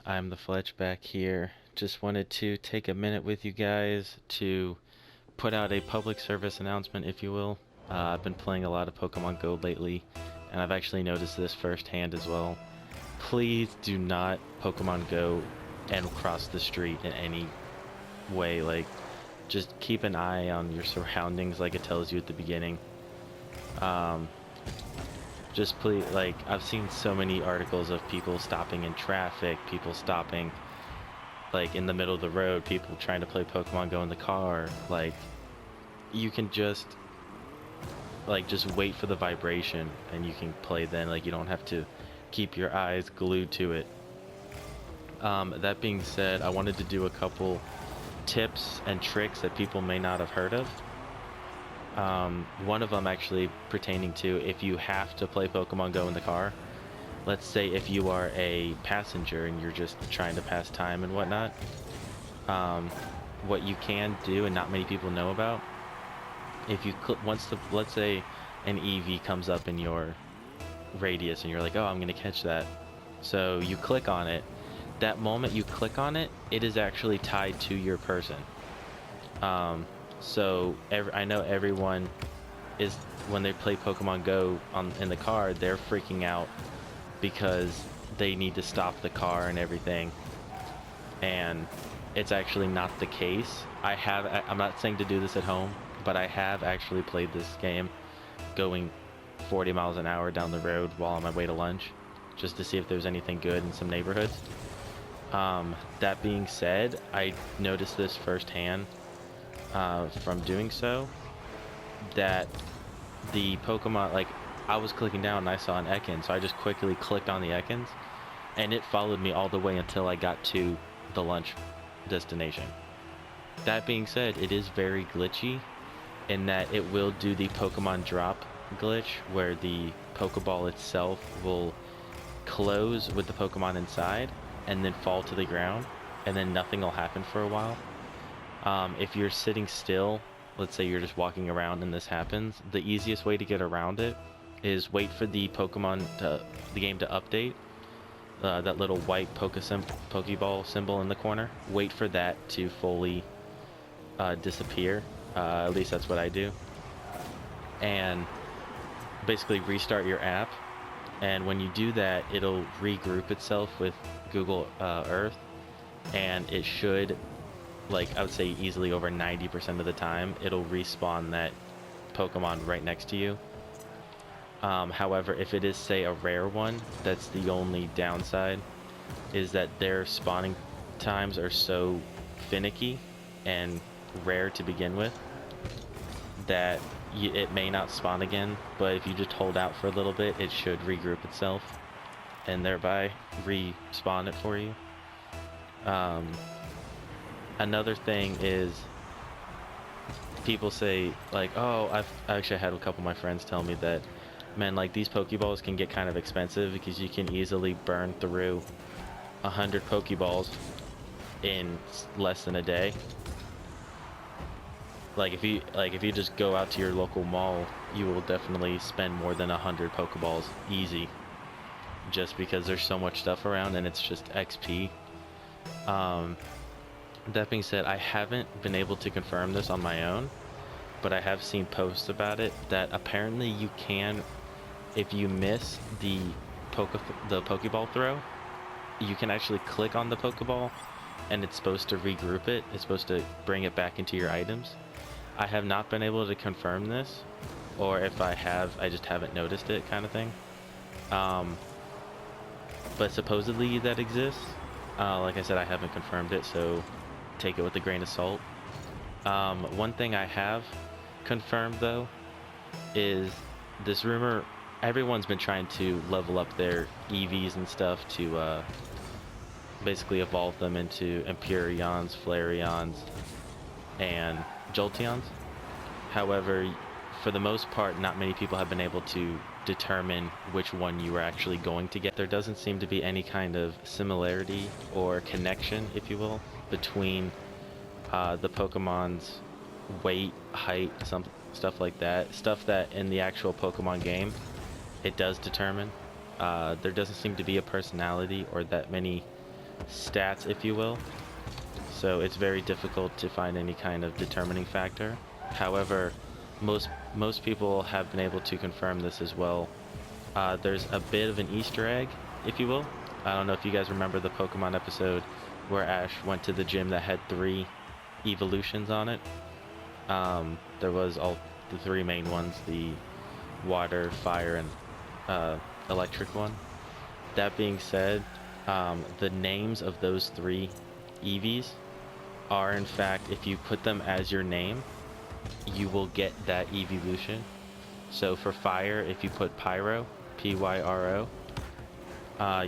I'm the Fletch back here. Just wanted to take a minute with you guys to put out a public service announcement, if you will. I've been playing a lot of Pokemon Go lately, and I've actually noticed this firsthand as well. Please do not Pokemon Go and cross the street in any way. Like, just keep an eye on your surroundings like it tells you at the beginning. Just please, like, I've seen so many articles of people stopping in traffic, people stopping like in the middle of the road, people trying to play Pokemon Go in the car. Like, you can just wait for the vibration and you can play then. Like, you don't have to keep your eyes glued to it. That being said, I wanted to do a couple tips and tricks that people may not have heard of. One of them actually pertaining to if you have to play Pokemon Go in the car. Let's say if you are a passenger and you're just trying to pass time and whatnot. What you can do, and not many people know about, if you let's say an EV comes up in your radius and you're like, oh, I'm gonna catch that. So you click on it. That moment you click on it, it is actually tied to your person. So I know everyone is, when they play Pokemon Go in the car, they're freaking out because they need to stop the car and everything. And it's actually not the case. I'm not saying to do this at home, but I have actually played this game going 40 miles an hour down the road while on my way to lunch, just to see if there's anything good in some neighborhoods. That being said, I noticed this firsthand from doing so, that the Pokemon, like, I was clicking down and I saw an Ekans, so I just quickly clicked on the Ekans, and it followed me all the way until I got to the lunch destination. That being said, it is very glitchy in that it will do the Pokemon drop glitch, where the Pokeball itself will close with the Pokemon inside and then fall to the ground, and then nothing will happen for a while. If you're sitting still, let's say you're just walking around and this happens, the easiest way to get around it is wait for the game to update. That little white Pokeball symbol in the corner, wait for that to fully disappear. At least that's what I do. And basically restart your app. And when you do that, it'll regroup itself with Google Earth. And it should, like, I would say easily over 90% of the time, it'll respawn that Pokemon right next to you. However, if it is, say, a rare one, that's the only downside, is that their spawning times are so finicky and rare to begin with that it may not spawn again, but if you just hold out for a little bit, it should regroup itself and thereby respawn it for you. Another thing is, people say, like, oh, I've actually had a couple of my friends tell me that, man, like, these Pokeballs can get kind of expensive because you can easily burn through 100 Pokeballs in less than a day. Like, if you just go out to your local mall, you will definitely spend more than 100 Pokeballs easy, just because there's so much stuff around and it's just XP. That being said, I haven't been able to confirm this on my own, but I have seen posts about it that apparently you can, if you miss the Pokeball throw, you can actually click on the Pokeball and it's supposed to regroup it. It's supposed to bring it back into your items. I have not been able to confirm this, or if I have, I just haven't noticed it, kind of thing. But supposedly that exists. Like I said, I haven't confirmed it, so take it with a grain of salt. One thing I have confirmed, though, is this rumor. Everyone's been trying to level up their EVs and stuff to basically evolve them into Empyreons, Flareons, and Jolteons. However, for the most part, not many people have been able to determine which one you are actually going to get. There doesn't seem to be any kind of similarity or connection, if you will, between the Pokemon's weight, height, stuff like that. Stuff that in the actual Pokemon game, it does determine. There doesn't seem to be a personality or that many stats, if you will. So it's very difficult to find any kind of determining factor. However, most people have been able to confirm this as well. There's a bit of an Easter egg, if you will. I don't know if you guys remember the Pokemon episode where Ash went to the gym that had 3 evolutions on it. There was all the 3 main ones, the water, fire, and electric one. That being said, the names of those 3 EVs are, in fact, if you put them as your name, you will get that evolution. So for fire, if you put Pyro, Pyro,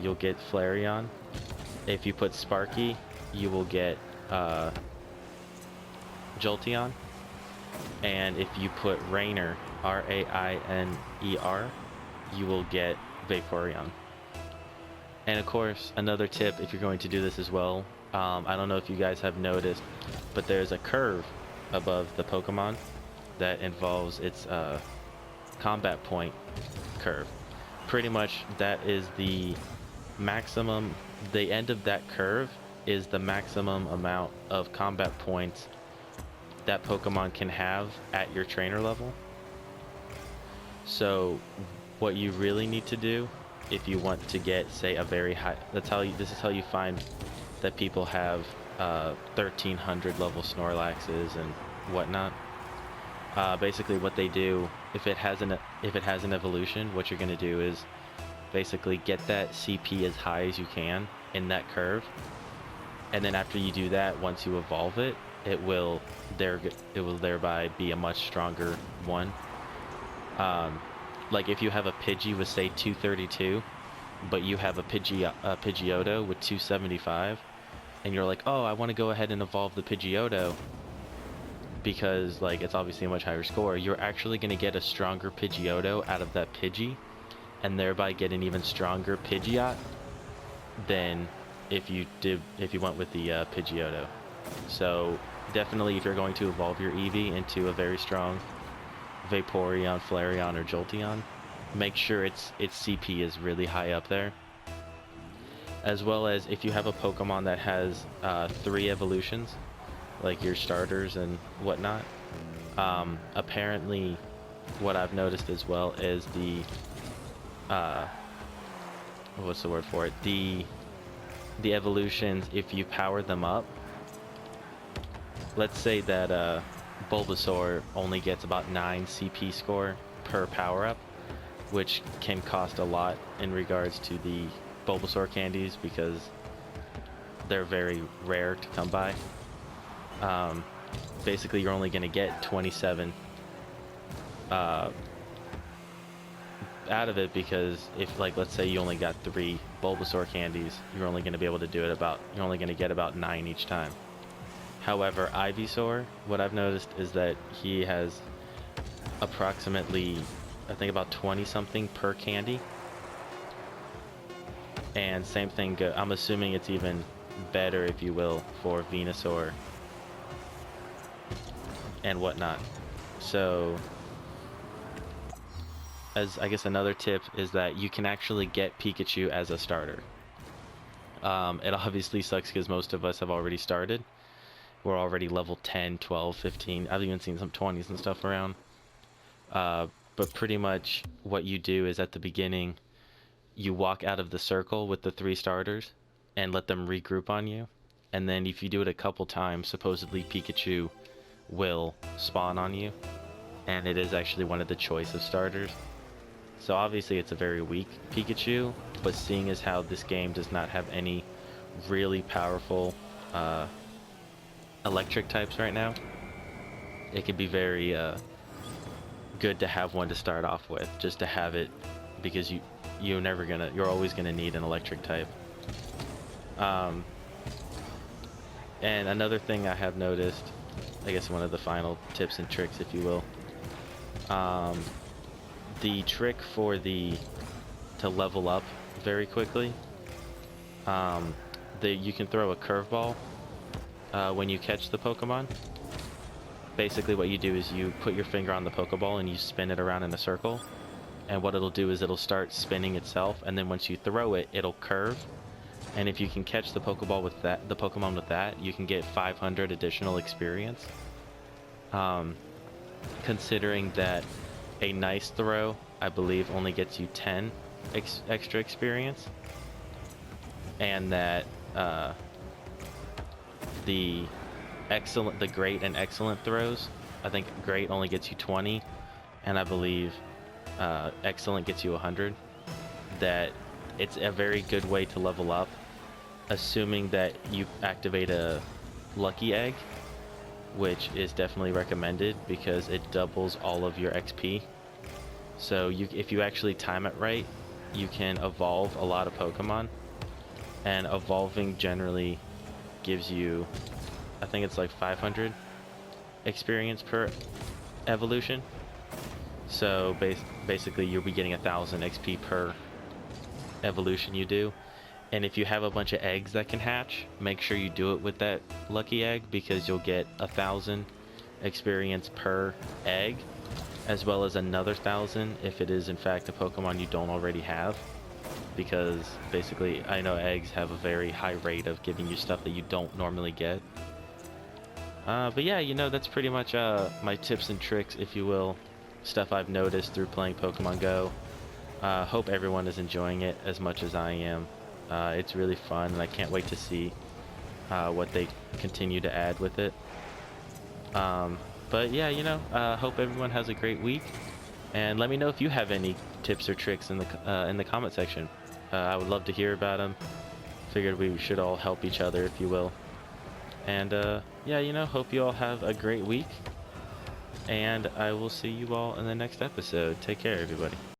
you'll get Flareon. If you put Sparky, you will get Jolteon. And if you put Rainer, Rainer, you will get Vaporeon. And of course, another tip if you're going to do this as well, I don't know if you guys have noticed, but there's a curve above the Pokemon that involves its combat point curve. Pretty much that is the maximum, the end of that curve is the maximum amount of combat points that Pokemon can have at your trainer level. So what you really need to do if you want to get, say, a very high, this is how you find that people have 1300 level Snorlaxes and whatnot. Basically what they do, if it has an evolution, what you're going to do is basically get that CP as high as you can in that curve, and then after you do that, once you evolve it, it will thereby be a much stronger one. Like if you have a Pidgey with, say, 232, but you have a Pidgeotto with 275, and you're like, oh, I want to go ahead and evolve the Pidgeotto because, like, it's obviously a much higher score, you're actually going to get a stronger Pidgeotto out of that Pidgey, and thereby get an even stronger Pidgeot than if you went with the Pidgeotto. So definitely, if you're going to evolve your Eevee into a very strong Vaporeon, Flareon, or Jolteon, make sure its CP is really high up there. As well as if you have a Pokemon that has 3 evolutions, like your starters and whatnot, apparently what I've noticed as well is the what's the word for it? The evolutions, if you power them up, let's say that Bulbasaur only gets about 9 CP score per power-up, which can cost a lot in regards to the Bulbasaur candies because they're very rare to come by. Basically, you're only going to get 27 out of it, because if, like, let's say you only got 3 Bulbasaur candies, you're only going to be able to do it you're only going to get about 9 each time. However, Ivysaur, what I've noticed is that he has approximately, I think, about 20 something per candy. And same thing, I'm assuming it's even better, if you will, for Venusaur and whatnot. So, as I guess another tip is that you can actually get Pikachu as a starter. It obviously sucks because most of us have already started. We're already level 10, 12, 15. I've even seen some 20s and stuff around. But pretty much what you do is at the beginning, you walk out of the circle with the 3 starters and let them regroup on you. And then if you do it a couple times, supposedly Pikachu will spawn on you. And it is actually one of the choice of starters. So obviously it's a very weak Pikachu, but seeing as how this game does not have any really powerful electric types right now, it can be very good to have one to start off with, just to have it, because you're always gonna need an electric type. And another thing I have noticed, I guess one of the final tips and tricks, if you will, the trick for to level up very quickly, you can throw a curveball when you catch the Pokemon. Basically what you do is you put your finger on the Pokeball and you spin it around in a circle, and what it'll do is it'll start spinning itself, and then once you throw it, it'll curve, And if you can catch the Pokeball with that, the Pokemon with that, you can get 500 additional experience. Considering that a nice throw, I believe, only gets you 10 extra experience, and that the great and excellent throws, I think great only gets you 20, and I believe excellent gets you 100. That it's a very good way to level up, assuming that you activate a lucky egg, which is definitely recommended because it doubles all of your XP. So if you actually time it right, you can evolve a lot of Pokemon, and evolving generally gives you, I think it's like 500 experience per evolution. So basically you'll be getting 1,000 XP per evolution you do. And if you have a bunch of eggs that can hatch, make sure you do it with that lucky egg, because you'll get 1,000 experience per egg, as well as another 1,000 if it is in fact a Pokemon you don't already have. Because basically, I know eggs have a very high rate of giving you stuff that you don't normally get. But yeah, you know, that's pretty much my tips and tricks, if you will, stuff I've noticed through playing Pokemon Go. Hope everyone is enjoying it as much as I am. It's really fun, and I can't wait to see what they continue to add with it. But yeah, you know, hope everyone has a great week, and let me know if you have any tips or tricks in the comment section. I would love to hear about them. Figured we should all help each other, if you will. And yeah, you know, hope you all have a great week, and I will see you all in the next episode. Take care, everybody.